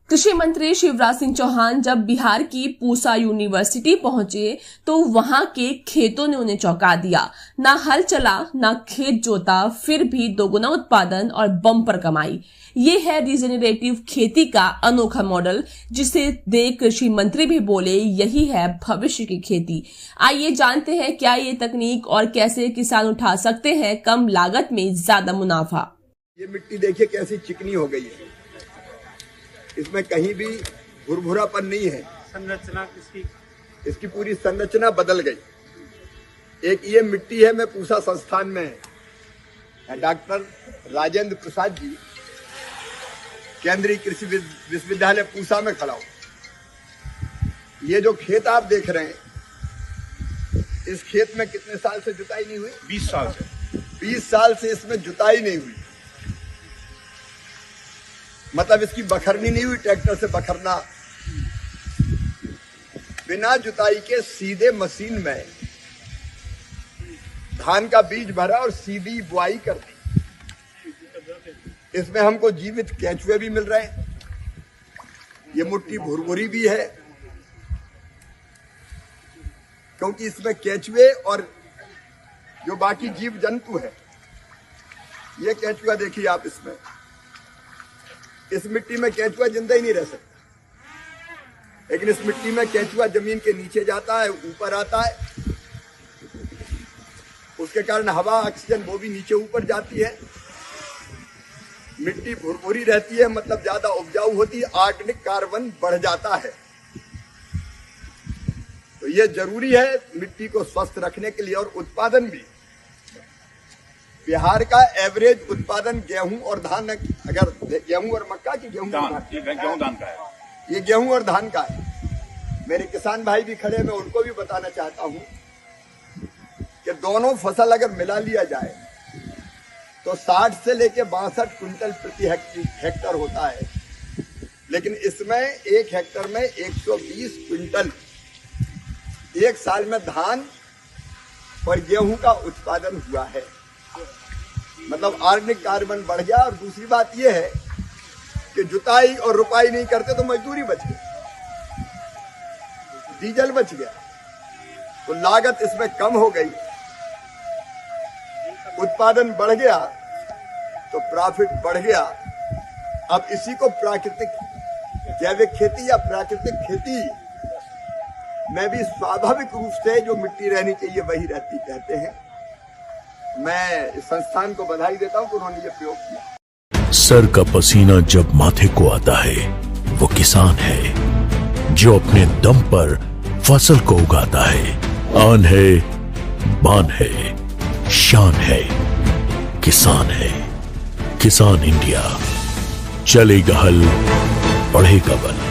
कृषि मंत्री शिवराज सिंह चौहान जब बिहार की पूसा यूनिवर्सिटी पहुंचे तो वहां के खेतों ने उन्हें चौंका दिया। ना हल चला, ना खेत जोता, फिर भी दोगुना उत्पादन और बम्पर कमाई। ये है रीजेनरेटिव खेती का अनोखा मॉडल, जिसे देख कृषि मंत्री भी बोले यही है भविष्य की खेती। आइए जानते हैं क्या ये तकनीक और कैसे किसान उठा सकते हैं कम लागत में ज्यादा मुनाफा। ये मिट्टी देखिए कैसी चिकनी हो गई है, इसमें कहीं भी भुरभुरापन नहीं है। संरचना इसकी पूरी संरचना बदल गई। एक ये मिट्टी है, मैं पूसा संस्थान में डॉक्टर राजेंद्र प्रसाद जी केंद्रीय कृषि विश्वविद्यालय पूसा में खड़ा हूं। ये जो खेत आप देख रहे हैं, इस खेत में कितने साल से जुताई नहीं हुई? 20 साल से। 20 साल से इसमें जुताई नहीं हुई, मतलब इसकी बखरनी नहीं हुई, ट्रैक्टर से बखरना, बिना जुताई के सीधे मशीन में धान का बीज भरा और सीधी बुआई कर दी। इसमें हमको जीवित केंचुए भी मिल रहे हैं, ये मिट्टी भुरभुरी भी है, क्योंकि इसमें केंचुए और जो बाकी जीव जंतु है, ये केंचुआ देखिए आप, इसमें इस मिट्टी में केंचुआ जिंदा ही नहीं रह सकता, लेकिन इस मिट्टी में केंचुआ जमीन के नीचे जाता है, ऊपर आता है, उसके कारण हवा ऑक्सीजन वो भी नीचे ऊपर जाती है, मिट्टी भुरभुरी रहती है, मतलब ज्यादा उपजाऊ होती है, ऑर्गेनिक कार्बन बढ़ जाता है। तो ये जरूरी है मिट्टी को स्वस्थ रखने के लिए। और उत्पादन भी, बिहार का एवरेज उत्पादन गेहूं और धान, अगर गेहूं और मक्का की गेहूं धान का है, ये गेहूं और धान का है। मेरे किसान भाई भी खड़े, मैं उनको भी बताना चाहता हूं कि दोनों फसल अगर मिला लिया जाए तो 60 से लेके 62 क्विंटल प्रति हेक्टर होता है, लेकिन इसमें एक हेक्टर में 120 क्विंटल एक साल में धान और गेहूं का उत्पादन हुआ है। मतलब ऑर्गेनिक कार्बन बढ़ गया। और दूसरी बात यह है कि जुताई और रुपाई नहीं करते तो मजदूरी बच गई, डीजल बच गया, तो लागत इसमें कम हो गई, उत्पादन बढ़ गया तो प्रॉफिट बढ़ गया। अब इसी को प्राकृतिक जैविक खेती या प्राकृतिक खेती में भी स्वाभाविक रूप से जो मिट्टी रहनी चाहिए वही रहती कहते हैं। मैं इस संस्थान को बधाई देता हूं कि उन्होंने ये प्रयोग किया। सर का पसीना जब माथे को आता है वो किसान है जो अपने दम पर फसल को उगाता है। आन है, बान है, शान है, किसान है। किसान इंडिया, चलेगा हल, बढ़ेगा बल।